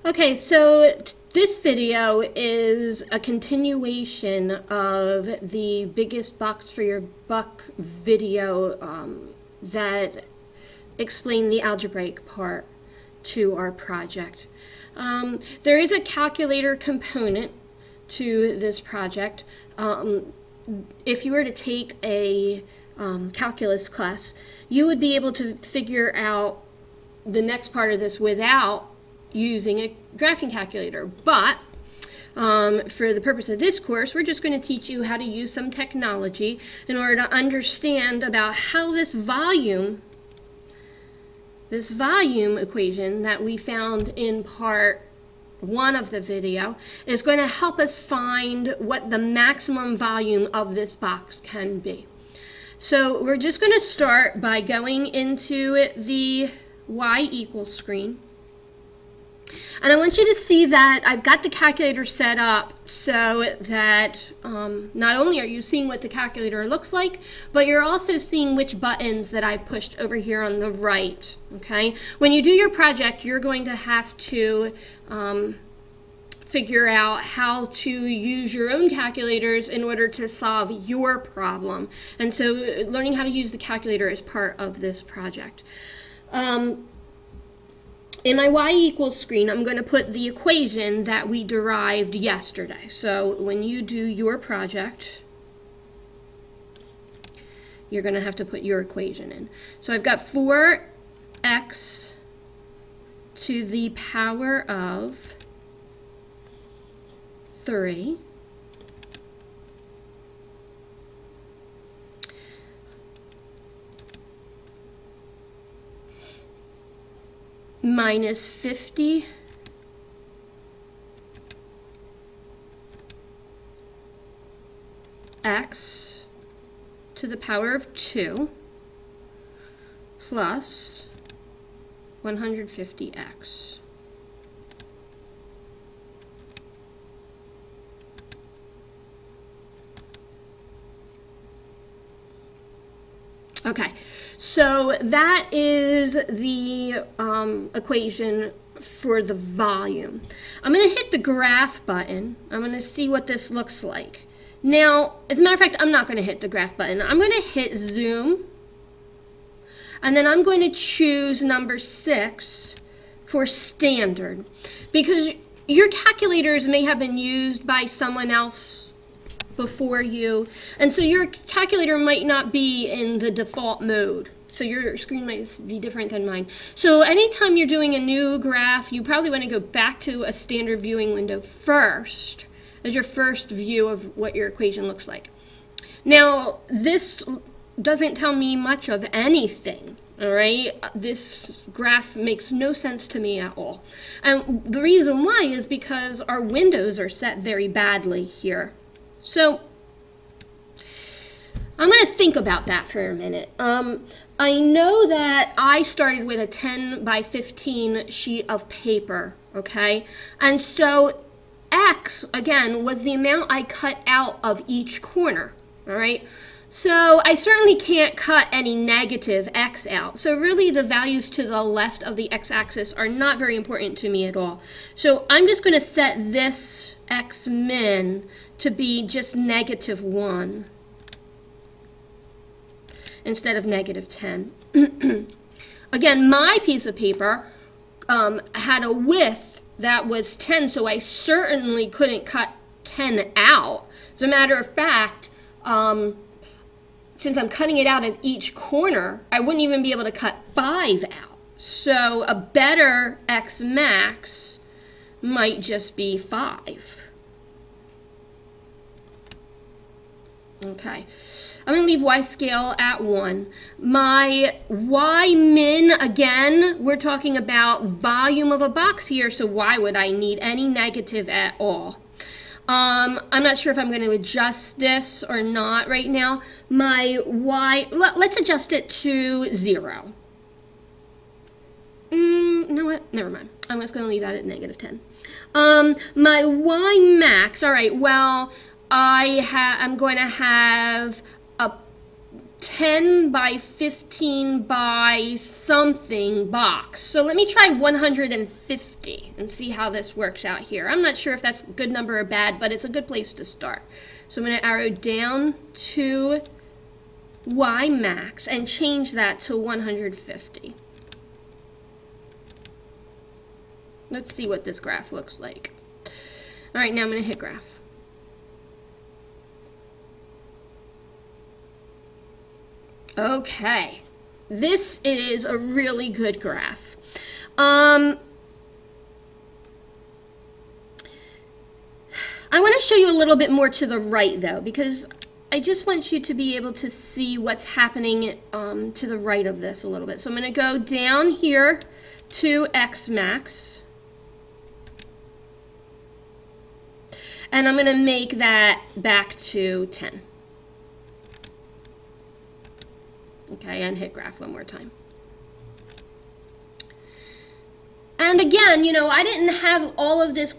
Okay, so this video is a continuation of the biggest box for your buck video that explained the algebraic part to our project. There is a calculator component to this project. If you were to take a calculus class, you would be able to figure out the next part of this without using a graphing calculator. But for the purpose of this course, we're just going to teach you how to use some technology in order to understand about how this volume equation that we found in part 1 of the video is going to help us find what the maximum volume of this box can be. So we're just going to start by going into the y equals screen. And I want you to see that I've got the calculator set up so that not only are you seeing what the calculator looks like, but you're also seeing which buttons that I pushed over here on the right. Okay? When you do your project, you're going to have to figure out how to use your own calculators in order to solve your problem. And so learning how to use the calculator is part of this project. In my y equals screen, I'm going to put the equation that we derived yesterday. So when you do your project, you're going to have to put your equation in. So I've got 4x to the power of 3 minus 50 x to the power of 2 plus 150x. Okay, so that is the equation for the volume. I'm going to hit the graph button. I'm going to see what this looks like. Now, as a matter of fact, I'm not going to hit the graph button. I'm going to hit zoom, and then I'm going to choose number 6 for standard, because your calculators may have been used by someone else before you, and so your calculator might not be in the default mode, so your screen might be different than mine. So anytime you're doing a new graph, you probably want to go back to a standard viewing window first as your first view of what your equation looks like. Now, this doesn't tell me much of anything. All right, this graph makes no sense to me at all, and the reason why is because our windows are set very badly here. So I'm going to think about that for a minute. I know that I started with a 10 by 15 sheet of paper, okay? And so X, again, was the amount I cut out of each corner, all right? So I certainly can't cut any negative X out. So really the values to the left of the X-axis are not very important to me at all. So I'm just going to set this X min to be just -1 instead of -10. Again, my piece of paper had a width that was 10, so I certainly couldn't cut 10 out. As a matter of fact, since I'm cutting it out of each corner, I wouldn't even be able to cut 5 out. So a better X max might just be 5. Okay, I'm going to leave y scale at 1. My y min, again, we're talking about volume of a box here, so why would I need any negative at all? I'm not sure if I'm going to adjust this or not right now. My y, let's adjust it to 0. You know what? Never mind. I'm just going to leave that at -10. My y max, all right, well, I'm going to have a 10 by 15 by something box. So let me try 150 and see how this works out here. I'm not sure if that's a good number or bad, but it's a good place to start. So I'm going to arrow down to Y max and change that to 150. Let's see what this graph looks like. All right, now I'm going to hit graph. Okay, this is a really good graph. I want to show you a little bit more to the right though, because I just want you to be able to see what's happening to the right of this a little bit. So I'm going to go down here to X max. And I'm going to make that back to 10. Okay, and hit graph one more time. And again, you know, I didn't have all of this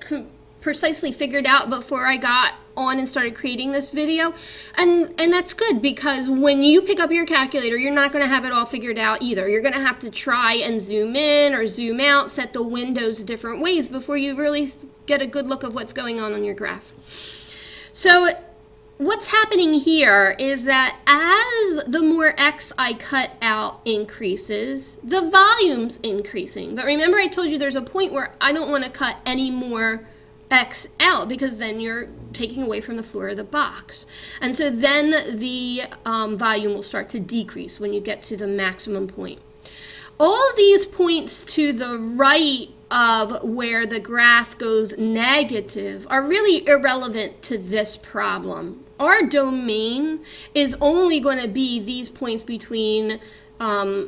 precisely figured out before I got on and started creating this video. And that's good, because when you pick up your calculator, you're not going to have it all figured out either. You're going to have to try and zoom in or zoom out, set the windows different ways before you really get a good look of what's going on your graph. So what's happening here is that as the more X I cut out increases, the volume's increasing. But remember, I told you there's a point where I don't want to cut any more X out, because then you're taking away from the floor of the box. And so then the volume will start to decrease when you get to the maximum point. All these points to the right of where the graph goes negative are really irrelevant to this problem. Our domain is only going to be these points between 0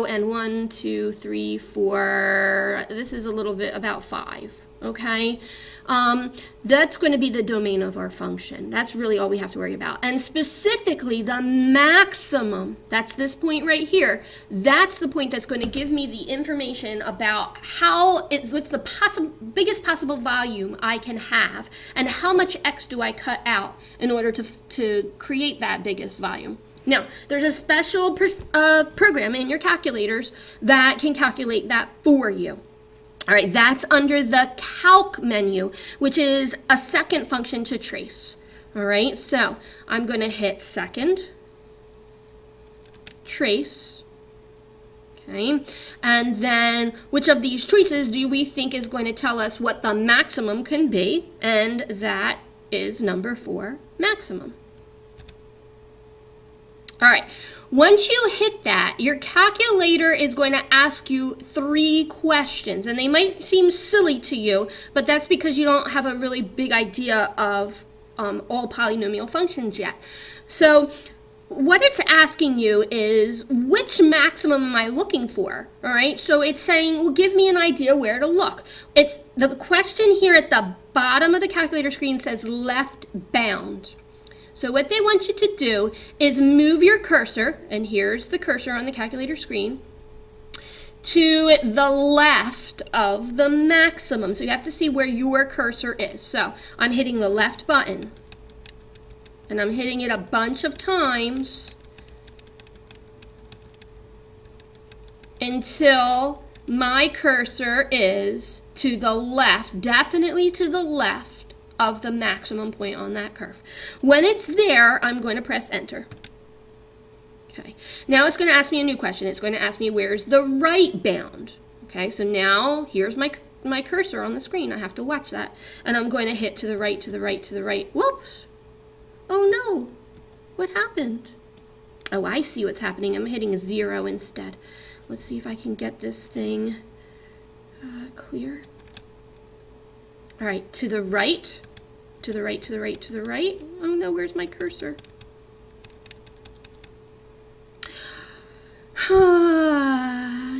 and 1, 2, 3, 4. This is a little bit about 5. Okay, that's going to be the domain of our function. That's really all we have to worry about. And specifically, the maximum, that's this point right here, that's the point that's going to give me the information about what's the biggest possible volume I can have, and how much X do I cut out in order to create that biggest volume. Now, there's a special program in your calculators that can calculate that for you. All right, that's under the calc menu, which is a second function to trace. All right, so I'm going to hit second, trace. Okay, and then which of these choices do we think is going to tell us what the maximum can be? And that is number 4, maximum. All right. Once you hit that, your calculator is going to ask you 3 questions, and they might seem silly to you, but that's because you don't have a really big idea of all polynomial functions yet. So what it's asking you is, which maximum am I looking for? All right, so it's saying, well, give me an idea where to look. It's the question here at the bottom of the calculator screen says left bound. So what they want you to do is move your cursor, and here's the cursor on the calculator screen, to the left of the maximum. So you have to see where your cursor is. So I'm hitting the left button, and I'm hitting it a bunch of times until my cursor is to the left, definitely to the left of the maximum point on that curve. When it's there, I'm going to press enter. Okay, now it's going to ask me a new question. It's going to ask me, where's the right bound? Okay, so now here's my cursor on the screen. I have to watch that, and I'm going to hit to the right, to the right, to the right. Whoops! Oh no! What happened? Oh, I see what's happening. I'm hitting 0 instead. Let's see if I can get this thing clear. All right, to the right, to the right, to the right, to the right. Oh no, where's my cursor?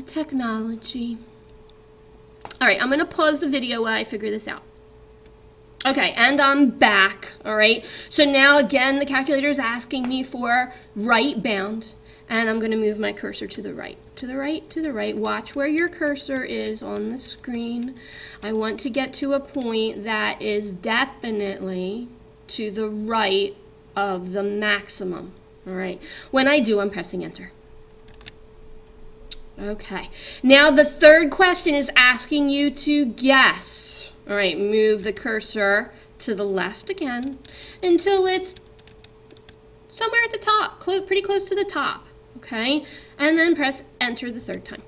Technology. All right, I'm going to pause the video while I figure this out. Okay, and I'm back, all right? So now, again, the calculator is asking me for right bound, and I'm going to move my cursor to the right. To the right, to the right. Watch where your cursor is on the screen. I want to get to a point that is definitely to the right of the maximum. All right. When I do, I'm pressing enter. Okay. Now the third question is asking you to guess. All right. Move the cursor to the left again until it's somewhere at the top, pretty close to the top. Okay. And then press enter the third time.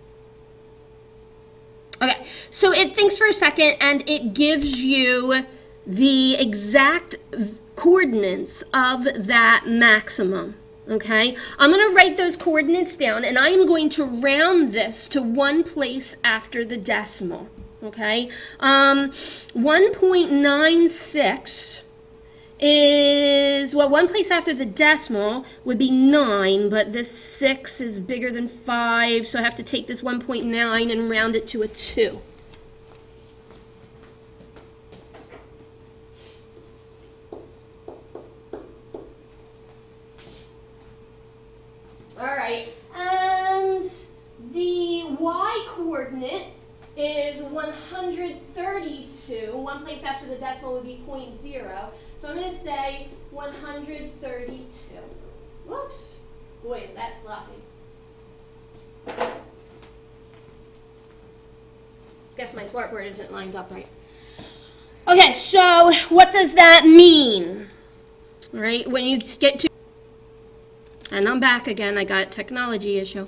Okay. So it thinks for a second and it gives you the exact coordinates of that maximum. Okay, I'm going to write those coordinates down and I am going to round this to one place after the decimal. Okay, 1.96 is, well, one place after the decimal would be 9, but this 6 is bigger than 5, so I have to take this 1.9 and round it to a 2. Alright, and the y-coordinate is 132. One place after the decimal would be 0.0. So I'm going to say 132. Whoops. Boy, is that sloppy. Guess my smartboard isn't lined up right. Okay, so what does that mean? All right, when you get to... And I'm back again. I got a technology issue.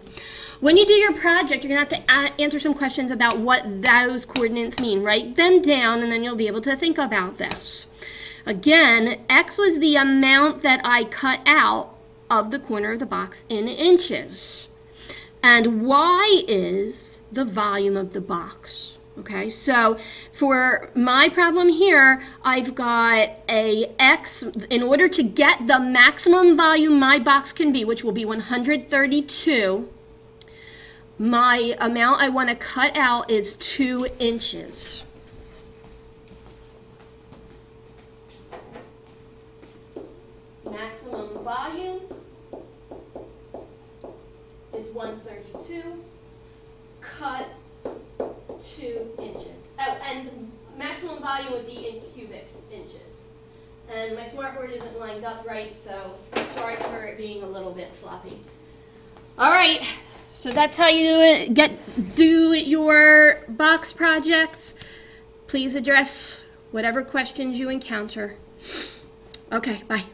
When you do your project, you're going to have to answer some questions about what those coordinates mean. Write them down, and then you'll be able to think about this. Again, X was the amount that I cut out of the corner of the box in inches. And Y is the volume of the box. Okay, so for my problem here, I've got a X, in order to get the maximum volume my box can be, which will be 132, my amount I want to cut out is 2 inches. Maximum volume is 132, cut 2 inches. Oh, and maximum volume would be in cubic inches. And my smartboard isn't lined up right, so sorry for it being a little bit sloppy. All right, so that's how you do your box projects. Please address whatever questions you encounter. Okay, bye.